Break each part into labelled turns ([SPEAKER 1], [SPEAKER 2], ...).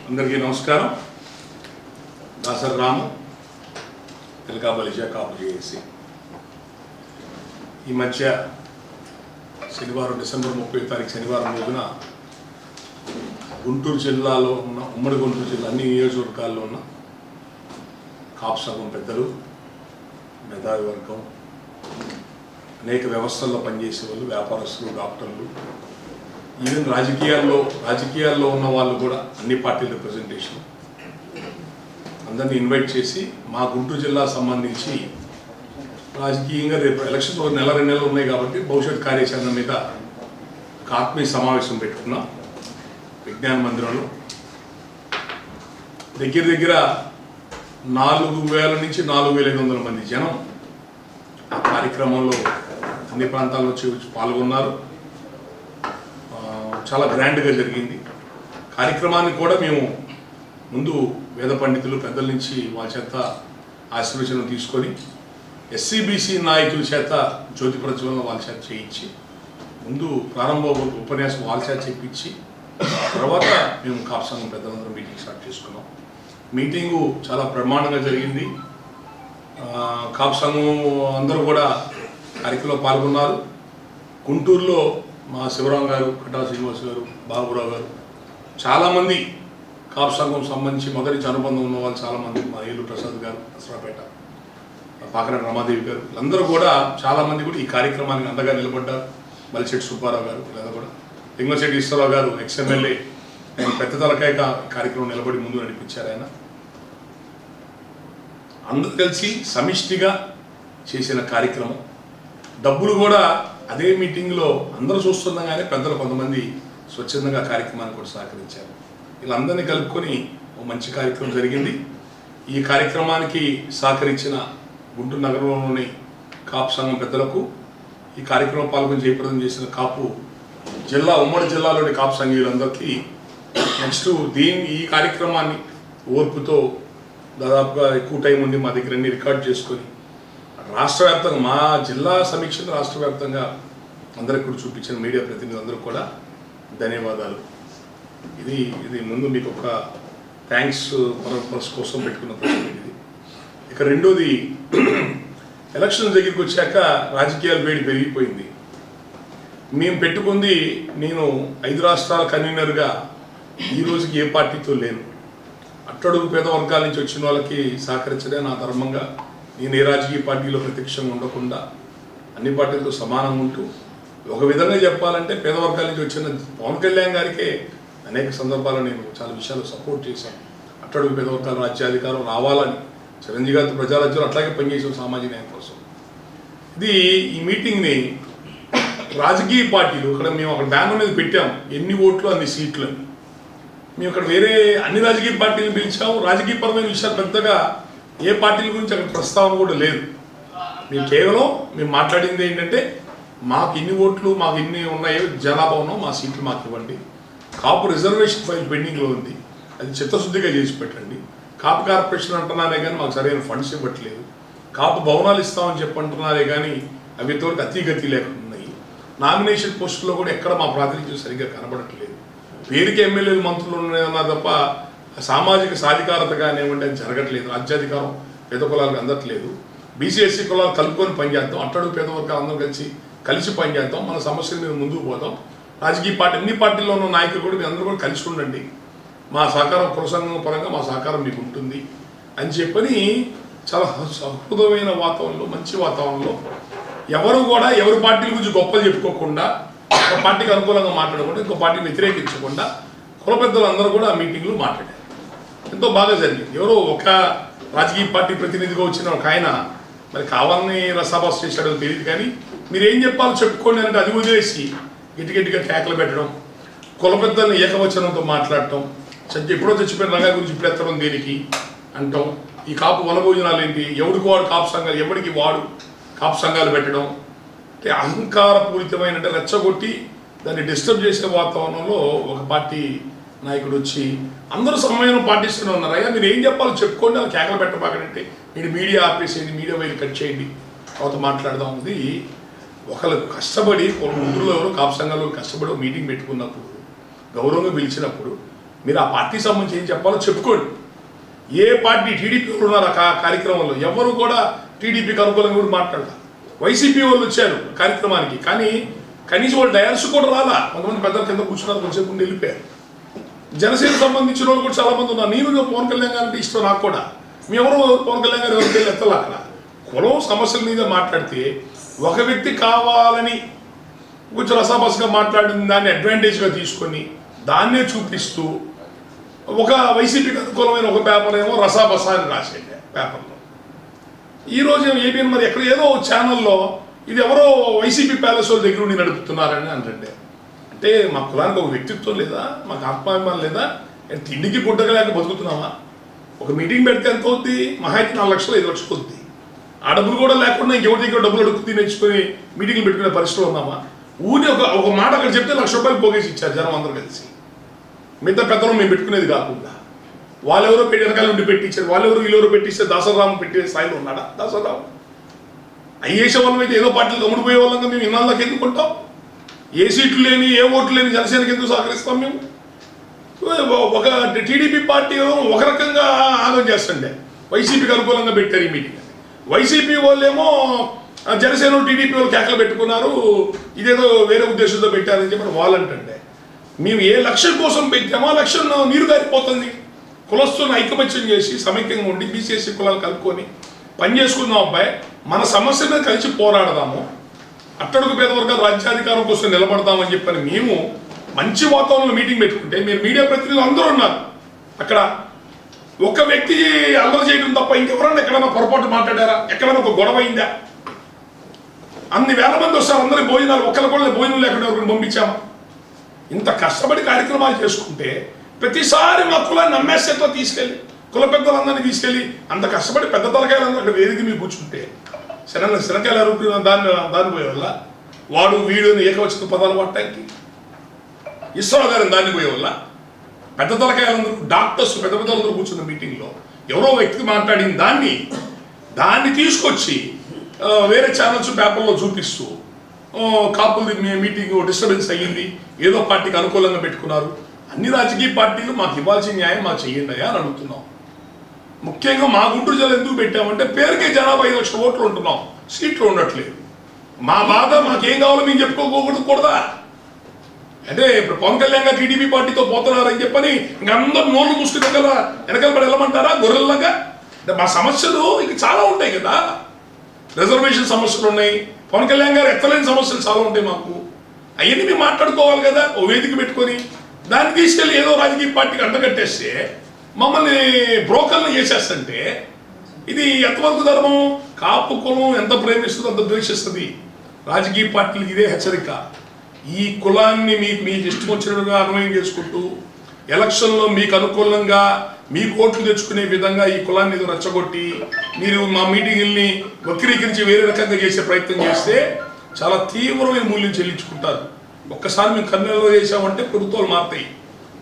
[SPEAKER 1] అందరికీ నమస్కారం. దాసర్ రాము, తెలకాబలిజా కాపు చేసి ఈ మధ్య శనివారం డిసెంబర్ 30 తారీఖు శనివారం రోజున గుంటూరు జిల్లాలో ఉన్న ఉమ్మడి గుంటూరు జిల్లా అన్ని నియోజకవర్గాల్లో ఉన్న కాపు సంఘం పెద్దలు, మేధావి వర్గం, అనేక వ్యవస్థల్లో పనిచేసే వాళ్ళు, వ్యాపారస్తులు, డాక్టర్లు, ఈవెన్ రాజకీయాల్లో ఉన్న వాళ్ళు కూడా అన్ని పార్టీల రిప్రజెంటేషన్ అందరినీ ఇన్వైట్ చేసి మా గుంటూరు జిల్లా సంబంధించి రాజకీయంగా రేపు ఎలక్షన్ ఒక నెల 2 నెలలు ఉన్నాయి కాబట్టి భవిష్యత్ కార్యాచరణ మీద ఒక ఆత్మీయ సమావేశం పెట్టుకున్నాం విజ్ఞాన మందిరంలో. దగ్గర 4,000 నుంచి 4,500 మంది జనం ఆ కార్యక్రమంలో అన్ని ప్రాంతాల నుంచి పాల్గొన్నారు. చాలా గ్రాండ్గా జరిగింది. కార్యక్రమాన్ని కూడా మేము ముందు వేద పండితులు పెద్దల నుంచి వాళ్ళ చేత ఆశీర్వచనం తీసుకొని ఎస్సీబీసీ నాయకుల చేత జ్యోతి ప్రజ్వలన వాళ్ళ చేత చేయించి ముందు ప్రారంభ ఉపన్యాసం వాళ్ళ చేత చేయించి తర్వాత మేము కాపు సంఘం పెద్దలందరూ మీటింగ్ స్టార్ట్ చేసుకున్నాం. మీటింగు చాలా బ్రహ్మాండంగా జరిగింది. కాపు సంఘం అందరూ కూడా కార్యక్రమంలో పాల్గొన్నారు. గుంటూరులో మా శివరాం గారు, కట్టా శ్రీనివాస్ గారు, బాబురావు గారు, చాలామంది కాపు సంఘం సంబంధించి మొదటి అనుబంధం ఉన్న వాళ్ళు చాలామంది, మా ఏలూరు ప్రసాద్ గారు, అసరాపేట, పాకర రమాదేవి గారు, వీళ్ళందరూ కూడా చాలామంది కూడా ఈ కార్యక్రమానికి అండగా నిలబడ్డారు. మలిశెట్టి సుబ్బారావు గారు, వీళ్ళందరూ కూడా లింగశెట్టి ఈశ్వరరావు గారు ఎక్స్ఎమ్మెల్యే, ఆయన పెద్ద తలకాయ కార్యక్రమం నిలబడి ముందు నడిపించారు. ఆయన అందరూ కలిసి సమిష్టిగా చేసిన కార్యక్రమం. డబ్బులు కూడా అదే మీటింగ్లో అందరూ చూస్తుండగానే పెద్దలు కొంతమంది స్వచ్ఛందంగా కార్యక్రమాన్ని కూడా సహకరించారు. వీళ్ళందరినీ కలుపుకొని ఒక మంచి కార్యక్రమం జరిగింది. ఈ కార్యక్రమానికి సహకరించిన గుంటూరు నగరంలోని కాపు సంఘం పెద్దలకు, ఈ కార్యక్రమం పాల్గొని జయప్రదం చేసిన కాపు జిల్లా ఉమ్మడి జిల్లాలోని కాపు సంఘీయులందరికీ నెక్స్ట్ ఈ కార్యక్రమాన్ని ఓర్పుతో దాదాపుగా ఎక్కువ టైం ఉండి మా దగ్గర అన్ని రికార్డ్ చేసుకొని రాష్ట్ర వ్యాప్తంగా మా జిల్లా సమీక్షను రాష్ట్ర వ్యాప్తంగా అందరికి కూడా చూపించిన మీడియా ప్రతినిధులందరూ కూడా ధన్యవాదాలు. ఇది ముందు మీకు ఒక థ్యాంక్స్ పర్పస్ కోసం పెట్టుకున్న ప్రశ్న ఇది. ఇక రెండోది, ఎలక్షన్ దగ్గరికి వచ్చాక రాజకీయాలు వేడి పెరిగిపోయింది. మేము పెట్టుకుంది, నేను 5 రాష్ట్రాల కన్వీనర్గా ఈ రోజుకి ఏ పార్టీతో లేను. అట్టడుగు పేద వర్గాల నుంచి వచ్చిన వాళ్ళకి సహకరించడే నా ధర్మంగా నేను ఏ రాజకీయ పార్టీలో ప్రత్యక్షంగా ఉండకుండా అన్ని పార్టీలతో సమానంగా ఉంటూ, ఒక విధంగా చెప్పాలంటే పేద వర్గాల నుంచి వచ్చిన పవన్ కళ్యాణ్ గారికే అనేక సందర్భాల్లో నేను చాలా విషయాలు సపోర్ట్ చేశాను. అట్టడుగు పేద వర్గాల రాజ్యాధికారం రావాలని చిరంజీవి గారితో ప్రజారాజ్యంలో అట్లాగే పనిచేసాం సామాజిక న్యాయం కోసం. ఈ మీటింగ్ని రాజకీయ పార్టీలు ఇక్కడ మేము అక్కడ బ్యానర్ మీద పెట్టాం, ఎన్ని ఓట్లు అన్ని సీట్లు అని. మేము అక్కడ వేరే అన్ని రాజకీయ పార్టీలు పిలిచాము. రాజకీయపరమైన విషయాలు పెద్దగా ఏ పార్టీల గురించి అక్కడ ప్రస్తావన కూడా లేదు. మేము మాట్లాడింది ఏంటంటే, మాకు ఇన్ని ఓట్లు, మాకు ఇన్ని ఉన్నాయి, జనాభా ఉన్నాం, మా సీట్లు మాకు ఇవ్వండి. కాపు రిజర్వేషన్ ఫైల్ పెండింగ్లో ఉంది, అది చిత్తశుద్ధిగా చేసి పెట్టండి. కాపు కార్పొరేషన్ అంటున్నారే కానీ మాకు సరైన ఫండ్స్ ఇవ్వట్లేదు. కాపు భవనాలు ఇస్తామని చెప్పంటున్నారే కానీ అవి ఇంతవరకు అతిగతి లేకుండా ఉన్నాయి. నామినేషన్ పోస్టుల్లో కూడా ఎక్కడ మా ప్రాతినిధ్యం సరిగ్గా కనబడట్లేదు. పేరుకి ఎమ్మెల్యేలు మంత్రులు ఉన్నాయన్నా తప్ప సామాజిక సాధికారత కానివ్వండి అది జరగట్లేదు. రాజ్యాధికారం పేద కులాలకు అందట్లేదు. బీసీ ఎస్సీ కులాలు కలుపుకొని పనిచేద్దాం, అట్టడుగు పేద వర్గాలు అందరూ కలిసి పనిచేద్దాం, మన సమస్యల మీద ముందుకు పోదాం. రాజకీయ పార్టీ అన్ని పార్టీల్లో ఉన్న నాయకులు కూడా మీ అందరూ కూడా కలిసి ఉండండి, మా సహకారం కులసంఘం పరంగా మా సహకారం మీకు ఉంటుంది అని చెప్పని చాలా సహృదమైన వాతావరణంలో, మంచి వాతావరణంలో ఎవరు కూడా ఎవరి పార్టీల గురించి గొప్పలు చెప్పుకోకుండా, ఒక పార్టీకి అనుకూలంగా మాట్లాడకుండా ఇంకో పార్టీని వ్యతిరేకించకుండా కుల పెద్దలు అందరూ కూడా ఆ మీటింగ్లో మాట్లాడారు. ఎంతో బాగా జరిగింది. ఎవరో ఒక రాజకీయ పార్టీ ప్రతినిధిగా వచ్చిన ఒక ఆయన మరి కావాలని రసాబాస్ చేశాడో తెలియదు కానీ మీరు ఏం చెప్పాలో చెప్పుకోండి అంటే అది వదిలేసి గట్టిగా కేకలు పెట్టడం, కుల పెద్దల్ని ఏకవచనంతో మాట్లాడటం, ఎప్పుడో చచ్చిపోయిన రంగా గురించి ఇప్పుడు ఎత్తడం దేనికి అంటాం. ఈ కాపు వనభోజనాలు ఏంటి, ఎవరికి వాడు కాపు సంఘాలు, ఎవరికి వాడు కాపు సంఘాలు పెట్టడం అంటే అహంకారపూరితమైన, అంటే రెచ్చగొట్టి దాన్ని డిస్టర్బ్ చేసే వాతావరణంలో ఒక పార్టీ నాయకుడు వచ్చి అందరూ సమయం పాటిస్తూనే ఉన్నారు. అయ్యా మీరు ఏం చెప్పాలో చెప్పుకోండి, అది కేకలు పెట్టబాకంటే మీరు మీడియా ఆపేసేయండి, మీడియా వైపు కట్ చేయండి, తర్వాత మాట్లాడదాం. ఉంది ఒకళ్ళు కష్టపడి గుంటూరులో ఎవరో కాపు సంఘాలు కష్టపడి మీటింగ్ పెట్టుకున్నప్పుడు, గౌరవంగా పిలిచినప్పుడు మీరు ఆ పార్టీ సంబంధించి ఏం చెప్పాలో చెప్పుకోండి. ఏ పార్టీ టీడీపీ వాళ్ళు ఉన్నారు ఆ కార్యక్రమంలో, ఎవరు కూడా టీడీపీకి అనుకూలంగా కూడా మాట్లాడారు. వైసీపీ వాళ్ళు వచ్చారు కార్యక్రమానికి, కానీ కనీసం వాళ్ళు డయాల్స్ కూడా రాలా. కొంతమంది పెద్దల కింద కూర్చున్నారు, కొంచెంసేపు ఉండి వెళ్ళిపోయారు. జనసేనకు సంబంధించిన వాళ్ళు కూడా చాలా మంది ఉన్నారు. నేను పవన్ కళ్యాణ్ గారు అంటే ఇష్టం నాకు కూడా. మీ ఎవరు పవన్ కళ్యాణ్ గారు ఎవరికి వెళ్ళి ఎత్తలా. అక్కడ కులం సమస్యల మీద మాట్లాడితే ఒక వ్యక్తి కావాలని కొంచెం రసాబసగా మాట్లాడిన దాన్ని అడ్వాంటేజ్గా తీసుకొని దాన్నే చూపిస్తూ ఒక వైసీపీకి అనుకూలమైన ఒక పేపర్ ఏమో రసాబసా అని రాసేయండి పేపర్లో. ఈరోజు ఏబిఎన్ మరి ఎక్కడ ఏదో ఛానల్లో ఇది ఎవరో వైసీపీ ప్యాలెస్ వాళ్ళ దగ్గర ఉండి నడుపుతున్నారని అంటే, అంటే మా కులానికి ఒక వ్యక్తిత్వం లేదా, మాకు ఆత్మాభిమానం లేదా, తిండికి గుడ్డగా లేక బతుకుతున్నామా? ఒక మీటింగ్ పెడితే ఎంత అవుద్ది? మహా అయితే 4 లక్షలు 5 లక్షలు అవుద్ది. ఆ డబ్బులు కూడా లేకుండా ఇంకెవరి దగ్గర డబ్బులు అడుగు తినేసుకొని మీటింగ్లు పెట్టుకునే పరిస్థితులు ఉన్నామా? ఊరి ఒక మాట అక్కడ చెప్తే 1 లక్ష రూపాయలు పోగేసి ఇచ్చారు జనం అందరూ కలిసి. మిగతా పెద్దలు మేము పెట్టుకునేది కాకుండా వాళ్ళెవరో వెనకాల ఉండి పెట్టించారు, వాళ్ళెవరో వీళ్ళెవరో పెట్టిస్తే దాసరాము పెట్టే స్థాయిలో ఉన్నాడా దాసరాము? ఐఏఎస్ వాళ్ళం అయితే ఏదో పార్టీలు గమ్ముడిపోయే వాళ్ళంగా మేము ఇన్నాళ్ళకి ఎందుకుంటాం? ఏ సీట్లు లేని ఏ ఓట్లు లేని జనసేనకి ఎందుకు సహకరిస్తాం మేము? ఒక టీడీపీ పార్టీ ఒక రకంగా ఆలోచన చేస్తుండే వైసీపీకి అనుకూలంగా పెట్టారు ఈ మీటింగ్. వైసీపీ వాళ్ళేమో జనసేన టీడీపీ వాళ్ళు కేకలు పెట్టుకున్నారు, ఇదేదో వేరే ఉద్దేశంతో పెట్టారని చెప్పి వాళ్ళంటే మేము ఏ లక్ష్యం కోసం పెట్టామో ఆ లక్ష్యం నీరు గారిపోతుంది. కులస్తులను ఐకమత్యం చేసి సమైక్యంగా ఉండి బీసీఎస్సీ కులాలు కలుపుకొని పనిచేసుకుందాం అబ్బాయి, మన సమస్య మీద కలిసి పోరాడదాము, అట్టడుగు పేద వర్గాల రాజ్యాధికారం కోసం నిలబడదామని చెప్పని మేము మంచి వాతావరణంలో మీటింగ్ పెట్టుకుంటే మీరు మీడియా ప్రతినిధులు అందరూ ఉన్నారు అక్కడ. ఒక వ్యక్తి అల్లరి చేయడం తప్ప ఇంకెవరన్నా ఎక్కడైనా పొరపాటు మాట్లాడారా? ఎక్కడైనా ఒక గొడవ అయిందా? అన్ని వేల మంది వస్తారు, అందరి భోజనాలు ఒక్కరి కూడా భోజనం లేకుండా ఎవరిని పంపించామా? ఇంత కష్టపడి కార్యక్రమాలు చేసుకుంటే ప్రతిసారి మా కులాన్ని నమ్మేసేట్లా తీసుకెళ్ళి కుల పెద్దలందరినీ తీసుకెళ్ళి అంత కష్టపడి పెద్ద తలకాయలందరూ అక్కడ వేదిక మీద కూర్చుంటే శనకాయలు అరుగుతున్న దాన్ని పోయే వల్ల వాడు వీడియోని ఏకవచన పదాలు పట్టడానికి ఇస్రావు గారిని దాన్ని పోయే వల్ల పెద్ద తలకాయలందరూ డాక్టర్స్ పెద్ద పెద్దలందరూ కూర్చున్న మీటింగ్లో ఎవరో వ్యక్తికి మాట్లాడిన దాన్ని తీసుకొచ్చి వేరే ఛానల్స్ పేపర్లో చూపిస్తూ కాపులది మీటింగ్ డిస్టర్బెన్స్ అయ్యింది, ఏదో పార్టీకి అనుకూలంగా పెట్టుకున్నారు. అన్ని రాజకీయ పార్టీలు మాకు ఇవ్వాల్సిన న్యాయం మాకు చెయ్యండి అయ్యా అని అడుగుతున్నాం. ముఖ్యంగా మా గుంటూరు జిల్లా ఎందుకు పెట్టామంటే పేరుకే జనాభా 5 లక్షల ఓట్లు ఉంటున్నాం, సీట్లు ఉండట్లేదు. మా బాధ మాకేం కావాలో మేము చెప్పుకోకూడదా? అంటే ఇప్పుడు పవన్ కళ్యాణ్ గారు టీడీపీ పార్టీతో పోతున్నారని చెప్పని ఇంక అందరూ నోళ్ళు ముసుకు వెనకాల పడి వెళ్ళమంటారా గొర్రెల్లాగా? అంటే మా సమస్యలు ఇంక చాలా ఉంటాయి కదా, రిజర్వేషన్ సమస్యలు ఉన్నాయి, పవన్ కళ్యాణ్ గారు ఎత్తలేని సమస్యలు చాలా ఉంటాయి మాకు. అవన్నీ మేము మాట్లాడుకోవాలి కదా ఓ వేదిక పెట్టుకొని. దాన్ని తీసుకెళ్ళి ఏదో రాజకీయ పార్టీకి అంటగట్టేస్తే మమ్మల్ని బ్రోకర్లు చేసేస్తుంటే ఇది ఎంతవరకు ధర్మం? కాపు కులం ఎంత ప్రేమిస్తుందో అంత ద్వేషిస్తుంది. రాజకీయ పార్టీలకు ఇదే హెచ్చరిక. ఈ కులాన్ని మీకు ఇష్టం వచ్చినట్టుగా అన్వయం చేసుకుంటూ ఎలక్షన్లో మీకు అనుకూలంగా మీకు ఓట్లు తెచ్చుకునే విధంగా ఈ కులాన్ని ఏదో రెచ్చగొట్టి మీరు మా మీటింగుల్ని వక్రీకరించి వేరే రకంగా చేసే ప్రయత్నం చేస్తే చాలా తీవ్రమైన మూల్యం చెల్లించుకుంటారు. ఒక్కసారి మేము కన్నెల్లో చేసామంటే ప్రభుత్వాలు మారుతాయి.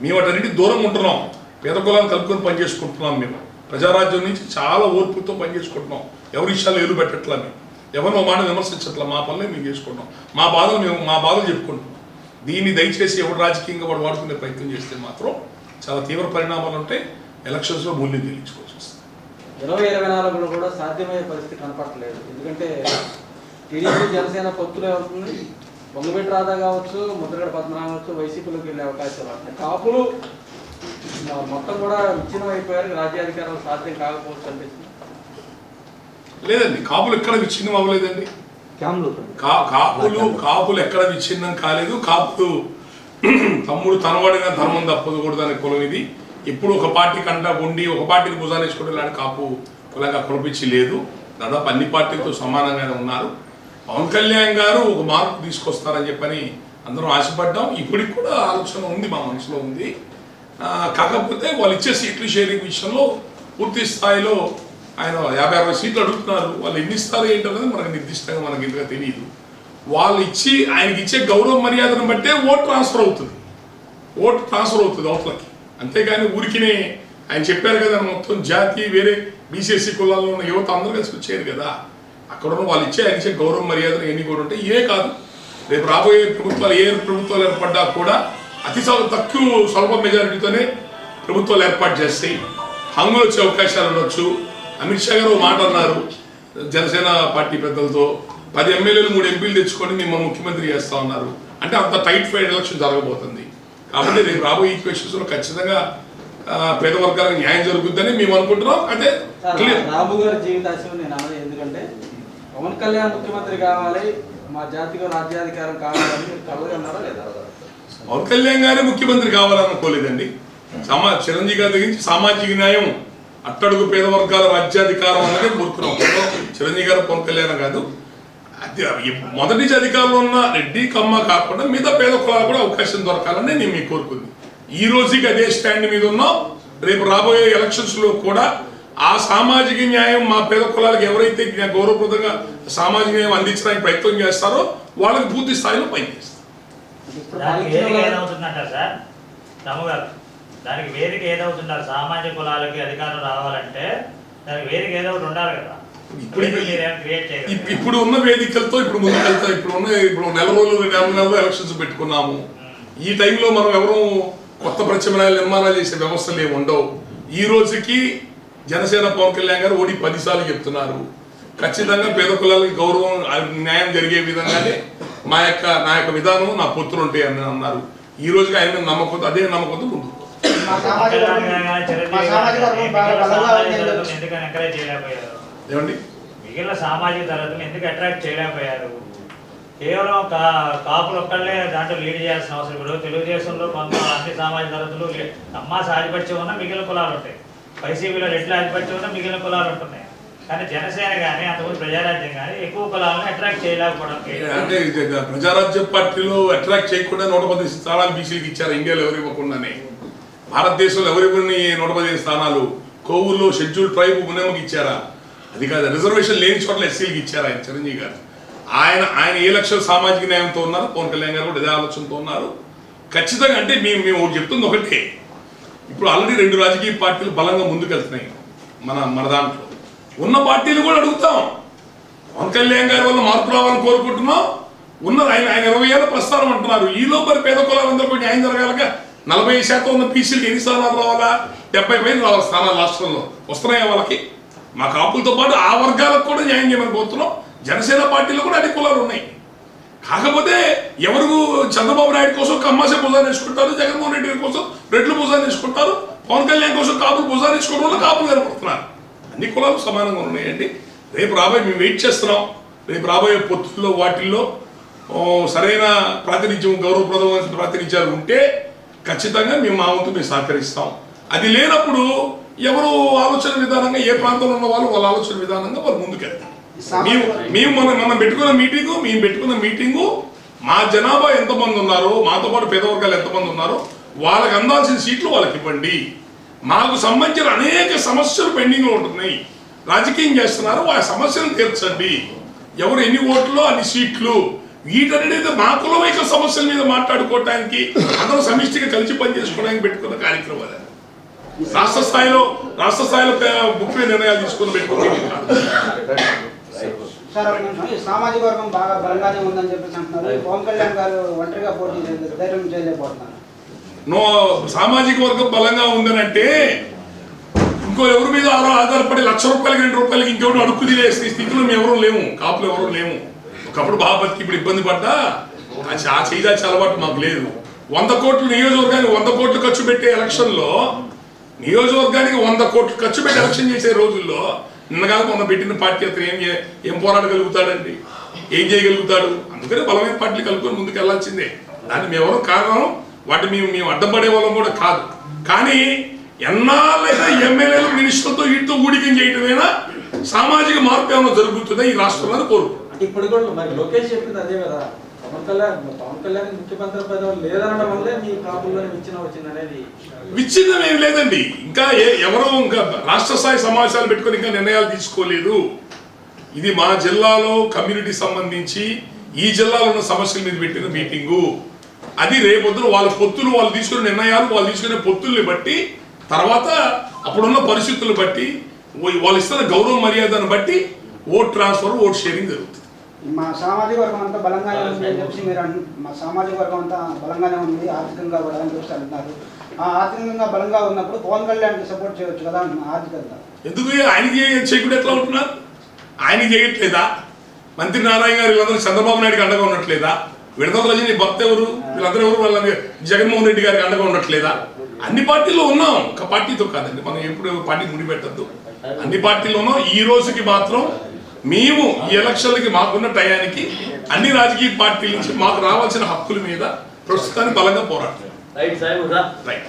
[SPEAKER 1] మేము వాటన్నిటి దూరం ఉంటున్నాం, పేద కులాలను కలుపుకొని పనిచేసుకుంటున్నాం. మేము ప్రజారాజ్యం నుంచి చాలా ఓర్పుతో పనిచేసుకుంటున్నాం. ఎవరి విషయాలు ఏలు పెట్టట్లా, మేము ఎవరినో మాట విమర్శించట్లా, మా పనులే మేము చేసుకుంటున్నాం. మా బాధలు చెప్పుకుంటున్నాం. దీన్ని దయచేసి ఎవరు రాజకీయంగా వాడుకునే ప్రయత్నం చేస్తే మాత్రం చాలా తీవ్ర పరిణామాలు ఉంటాయి. ఎలక్షన్స్లో మూల్యం చెల్లించుకోవాల్సి వస్తుంది.
[SPEAKER 2] 2024లో కూడా సాధ్యమయ్యే పరిస్థితి కనపడలేదు. ఎందుకంటే టీడీపీ జనసేన పొత్తులే అవుతుంది, బొంగబెట్టి రాధా కావచ్చు, ముద్రగడ పద్మనాభం కావచ్చు, వైసీపీలోకి వెళ్ళే అవకాశాలు ఉంటాయి. కాపులు మొత్తం కూడా విచ్ఛిన్నం అయిపోయారు, రాజ్యాధికారం సాధ్యం కాకపోవచ్చు అనిపిస్తుంది.
[SPEAKER 1] లేదండి, కాపులు ఎక్కడ విచ్ఛిన్నం అవ్వలేదండి. కాపులు ఎక్కడ విచ్ఛిన్నం కాలేదు. కాపులు తమ్ముడు తనవాడిగా ధర్మం తప్పకూడదు అనే కులం ఇది. ఇప్పుడు ఒక పార్టీ కంటా ఉండి ఒక పార్టీకి భుజాలు వేసుకోవడం ఇలాంటి కాపు కులంగా కులపించి లేదు. దాదాపు అన్ని పార్టీలతో సమానంగానే ఉన్నారు. పవన్ కళ్యాణ్ గారు ఒక మార్పు తీసుకొస్తారని చెప్పని అందరం ఆశపడ్డాం. ఇప్పటికి కూడా ఆలోచన ఉంది, మా మనసులో ఉంది. కాకపోతే వాళ్ళు ఇచ్చే సీట్లు షేరింగ్ విషయంలో పూర్తి స్థాయిలో ఆయన 50-60 సీట్లు అడుగుతున్నారు. వాళ్ళు ఎన్ని ఇస్తారో ఏంటనేది మనకు నిర్దిష్టంగా మనకి ఇంతగా తెలియదు. వాళ్ళు ఆయనకి ఇచ్చే గౌరవ మర్యాదను బట్టే ఓటు ట్రాన్స్ఫర్ అవుతుంది అవతలకి. అంతేగాని ఊరికినే ఆయన చెప్పారు కదా, మొత్తం జాతి వేరే బీసీఎస్సీ కులాల్లో ఉన్న యువత అందరూ కలిసి వచ్చారు కదా. అక్కడ ఉన్న వాళ్ళు ఆయన ఇచ్చే గౌరవ మర్యాదలు ఎన్ని కూడా ఉంటాయి. ఇవే కాదు, రేపు రాబోయే ప్రభుత్వాలు ఏ ప్రభుత్వాలు ఏర్పడ్డా కూడా అతి తక్కువ స్వల్ప మెజారిటీతోనే ప్రభుత్వాలు ఏర్పాటు చేస్తాయి, హంగులు వచ్చే అవకాశాలు ఉండొచ్చు. అమిత్ షా గారు ఒక మాట అన్నారు జనసేన పార్టీ పెద్దలతో, 10 ఎమ్మెల్యేలు 3 ఎంపీలు తెచ్చుకొని మిమ్మల్ని ముఖ్యమంత్రి చేస్తా ఉన్నారు అంటే అంత టైట్ ఫైడ్ ఎలక్షన్ జరగబోతుంది. కాబట్టి రేపు రాబోయే ఈక్వేషన్స్లో ఖచ్చితంగా పేద వర్గాలకు న్యాయం జరుగుతుందని మేము అనుకుంటున్నాం. అదే
[SPEAKER 2] రాబు గారి జీవితాశయం నేను అన్నది ఎందుకంటే పవన్ కళ్యాణ్ ముఖ్యమంత్రి కావాలి, మా జాతికి రాజ్యాధికారం కావాలని మీరు కలగా ఉన్నారా లేదా?
[SPEAKER 1] పవన్ కళ్యాణ్ గారే ముఖ్యమంత్రి కావాలనుకోలేదండి. చిరంజీవి గారి దగ్గర నుంచి సామాజిక న్యాయం, అట్టడుగు పేద వర్గాల రాజ్యాధికారం అనేది కోరుకున్నాం. చిరంజీవి గారు పవన్ కళ్యాణ్ కాదు, అది మొదటి నుంచి అధికారంలో ఉన్న రెడ్డి కమ్మ కాకుండా మిగతా పేద కులాలు కూడా అవకాశం దొరకాలని నేను మీకు కోరుకుంది. ఈ రోజుకి అదే స్టాండ్ మీద ఉన్నాం. రేపు రాబోయే ఎలక్షన్స్ లో కూడా ఆ సామాజిక న్యాయం మా పేద కులాలకు ఎవరైతే గౌరవప్రదంగా సామాజిక న్యాయం అందించడానికి ప్రయత్నం చేస్తారో వాళ్ళకి పూర్తి స్థాయిలో పనిచేస్తారు.
[SPEAKER 3] దానికి వేదిక ఏదవుతున్నారు? సామాజిక కులాలకి అధికారం రావాలంటే దానికి వేదిక ఏదో ఒకటి ఉండాలి కదా.
[SPEAKER 1] ఇప్పుడు ఉన్న వేదికలతో ఇప్పుడు ముందుకెళ్తాం. ఇప్పుడు నెల రోజులు ఎలక్షన్స్ పెట్టుకున్నాము. ఈ టైంలో మనం ఎవరు కొత్త ప్రత్యామ్నాయాలు నిర్మాణాలు చేసే వ్యవస్థలు ఏమి ఉండవు. ఈ రోజుకి జనసేన పవన్ కళ్యాణ్ గారు 10 సార్లు చెప్తున్నారు, ఖచ్చితంగా పేద కులాలకి గౌరవం న్యాయం జరిగే విధంగానే నా యొక్క విధానం నా పొత్తులు ఉంటాయి అని అన్నారు. ఈ రోజుకి ఆయన నమ్మకం, అదే నమ్మకంతో ముందుకు ఏమండి
[SPEAKER 3] మిగిలిన సామాజిక తరగతులు ఎందుకు అట్రాక్ట్ చేయలేకపోయారు? కేవలం కాపులు ఒక్కళ్ళే దాంట్లో లీడ్ చేయాల్సిన అవసరం. ఇప్పుడు తెలుగుదేశంలో కొంత అన్ని సామాజిక తరగతులు అమ్మ ఆధిపత్యం ఉన్న మిగిలిన కులాలు ఉంటాయి, వైసీపీలో ఎట్లా ఆధిపత్యం ఉన్న మిగిలిన కులాలు ఉంటున్నాయి. కానీ జనసేన కానీ అంతకుముందు ప్రజారాజ్యం కానీ ఎక్కువ కులాలను అట్రాక్ట్ చేయలేకపోవడం.
[SPEAKER 1] అంటే ప్రజారాజ్యం పార్టీలో అట్రాక్ట్ చేయకుండా 110 స్థానాలు బీసీకి ఇచ్చారు. ఇండియాలో ఎవరు ఇవ్వకుండానే, భారతదేశంలో ఎవరివన్నీ 115 స్థానాలు, కోవూరులో షెడ్యూల్ ట్రైబ్ మునేమకి ఇచ్చారా? అది కాదు, రిజర్వేషన్ లేని చోట్ల ఎస్సీలకు ఇచ్చారు ఆయన చిరంజీవి గారు. ఆయన ఏ లక్షల సామాజిక న్యాయంతో ఉన్నారు, పవన్ కళ్యాణ్ గారు కూడా ఇదే ఆలోచనతో ఉన్నారు. ఖచ్చితంగా అంటే మేము చెప్తుంది ఒకటే, ఇప్పుడు ఆల్రెడీ 2 రాజకీయ పార్టీలు బలంగా ముందుకెళ్తున్నాయి. మన దాంట్లో ఉన్న పార్టీలు కూడా అడుగుతాం, పవన్ కళ్యాణ్ గారి వల్ల మార్పు రావాలని కోరుకుంటున్నాం. ఆయన 20 ఏళ్ళ ప్రస్థానం అంటున్నారు. ఈ లోపల పేద కులాలందరూ న్యాయం జరగాలగా. 40% ఉన్న పీసీలకు ఎన్ని స్థానాలు రావాలా? 70 పైన రావాలి స్థానాలు రాష్ట్రంలో. వస్తున్నాయా వాళ్ళకి? మా కాపులతో పాటు ఆ వర్గాలకు కూడా న్యాయం చేయమని కోరుతున్నాం. జనసేన పార్టీలో కూడా అన్ని కులాలు ఉన్నాయి. కాకపోతే ఎవరు చంద్రబాబు నాయుడు కోసం కమ్మాసే భుజాన్ని వేసుకుంటారు, జగన్మోహన్ రెడ్డి గారి కోసం రెడ్లు భుజాన్ని వేసుకుంటారు, పవన్ కళ్యాణ్ కోసం కాపులు భుజాన్ని వేసుకోవడం వల్ల కాపులు కనపడుతున్నారు. అన్ని కులాలు సమానంగా ఉన్నాయండి. రేపు రాబోయే మేము వెయిట్ చేస్తున్నాం. రేపు రాబోయే పొత్తుల్లో వాటిల్లో సరైన ప్రాతినిధ్యం, గౌరవప్రదమైన ప్రాతినిధ్యాలు ఉంటే ఖచ్చితంగా మేము మా వంతు మేము సహకరిస్తాం. అది లేనప్పుడు ఎవరు ఆలోచన విధానంగా, ఏ ప్రాంతంలో ఉన్న వాళ్ళు వాళ్ళ ఆలోచన విధానంగా వాళ్ళు ముందుకెళ్తారు. మనం పెట్టుకున్న మీటింగు మా జనాభా ఎంతమంది ఉన్నారో, మాతో పాటు పేద వర్గాలు ఎంతమంది ఉన్నారో వాళ్ళకి అందాల్సిన సీట్లు వాళ్ళకి ఇవ్వండి. మాకు సంబంధించిన అనేక సమస్యలు పెండింగ్లో ఉంటున్నాయి, రాజకీయం చేస్తున్నారు, ఆ సమస్యలను తీర్చండి. ఎవరు ఎన్ని ఓట్లు అన్ని సీట్లు, వీటన్నిటి మా కులమైక సమస్యల మీద మాట్లాడుకోవటానికి అందరూ సమిష్టిగా కలిసి పనిచేసుకోవడానికి పెట్టుకున్న కార్యక్రమాలు. రాష్ట్ర స్థాయిలో ముఖ్య నిర్ణయాలు తీసుకుని పెట్టుకోవడం.
[SPEAKER 4] సామాజిక వర్గం బాగా బలంగానే ఉందని చెప్పేసి అంటున్నారు. పవన్ కళ్యాణ్ గారు ఒంటరిగా పోటీ ధైర్యం చేయలేకపోతున్నారు.
[SPEAKER 1] సామాజిక వర్గం బలంగా ఉందని అంటే ఇంకో ఎవరి మీద ఆధారపడి ₹1,00,000 ₹2 ఇంకెవరు అడుక్కు తినే స్థితిలో మేము ఎవరూ లేము, కాపులు ఎవరూ లేము. ఒకప్పుడు బాగా బతికి ఇప్పుడు ఇబ్బంది పడ్డా ఆ చేయదాచి అలవాటు మాకు లేదు. 100 కోట్లు నియోజకవర్గానికి 100 కోట్లు ఖర్చు పెట్టే ఎలక్షన్లో, నియోజకవర్గానికి 100 కోట్లు ఖర్చు పెట్టి ఎలక్షన్ చేసే రోజుల్లో నిన్నగాక మొన్న పెట్టిన పార్టీ అతను ఏం పోరాడగలుగుతాడండి, ఏం చేయగలుగుతాడు? అందుకనే బలమైన పార్టీలు కలుపుకొని ముందుకు వెళ్లాల్సిందే. దాన్ని మేమెవరో కారణం, వాటిని మేము అడ్డం వాళ్ళం కూడా కాదు. కానీ ఎన్నాళ్ళైనా ఎమ్మెల్యేలు మినిస్టర్తో వీటితో ఊడికం చేయటమైనా సామాజిక మార్పు ఏమైనా జరుగుతుందా ఈ రాష్ట్రంలో కోరుకుంటున్నాం.
[SPEAKER 2] ఇప్పుడు కూడా మరి లోకేష్ చెప్పింది అదే కదా, పవన్ కళ్యాణ్ ముఖ్యమంత్రి పదవి లేదనడం వల్లే మీ కాపుల్లో వచ్చింది అనేది.
[SPEAKER 1] విచ్ఛిన్నం ఏం లేదండి. ఇంకా ఎవరో ఇంకా రాష్ట్ర స్థాయి సమావేశాలు పెట్టుకొని ఇంకా నిర్ణయాలు తీసుకోలేదు. ఇది మా జిల్లాలో కమ్యూనిటీ సంబంధించి ఈ జిల్లాలో ఉన్న సమస్యల మీద పెట్టిన మీటింగు. అది రేపొద్దున వాళ్ళ పొత్తులు, వాళ్ళు తీసుకునే నిర్ణయాలు, వాళ్ళు తీసుకునే పొత్తుల్ని బట్టి, తర్వాత అప్పుడున్న పరిస్థితులను బట్టి, వాళ్ళు ఇస్తున్న గౌరవ మర్యాదను బట్టి ఓట్ ట్రాన్స్ఫర్, ఓట్ షేరింగ్ జరుగుతుంది.
[SPEAKER 4] మా సామాజిక వర్గం అంతా బలంగానే ఉంది అని చెప్పి మీరు మా సామాజిక వర్గం అంతా బలంగానే ఉంది, ఆర్థికంగా కూడా అని చెప్పి అంటున్నారు. ఆర్థికంగా బలంగా ఉన్నప్పుడు పవన్ కళ్యాణ్కి సపోర్ట్ చేయవచ్చు కదా ఆర్థికంగా.
[SPEAKER 1] ఎందుకు ఆయనకి చేయకుండా ఎట్లా ఉంటున్నారు? ఆయనకి చేయట్లేదా? మంత్రి నారాయణ గారు వీళ్ళందరూ చంద్రబాబు నాయుడుకి అండగా ఉండట్లేదా? విడదల రజని భర్త ఎవరు? వీళ్ళందరూ ఎవరు? వాళ్ళ జగన్మోహన్ రెడ్డి గారికి అండగా ఉండట్లేదా? అన్ని పార్టీల్లో ఉన్నాం, ఒక పార్టీతో కాదండి. మనం ఎప్పుడు పార్టీ ముడిపెట్టద్దు. అన్ని పార్టీల్లో ఉన్నాం. ఈ రోజుకి మాత్రం మేము ఈ ఎలక్షన్లకి మాకున్న టయానికి అన్ని రాజకీయ పార్టీల నుంచి మాకు రావాల్సిన హక్కుల మీద ప్రస్తుతానికి బలంగా పోరాడుతున్నాం.
[SPEAKER 3] Right sir.
[SPEAKER 1] రైట్.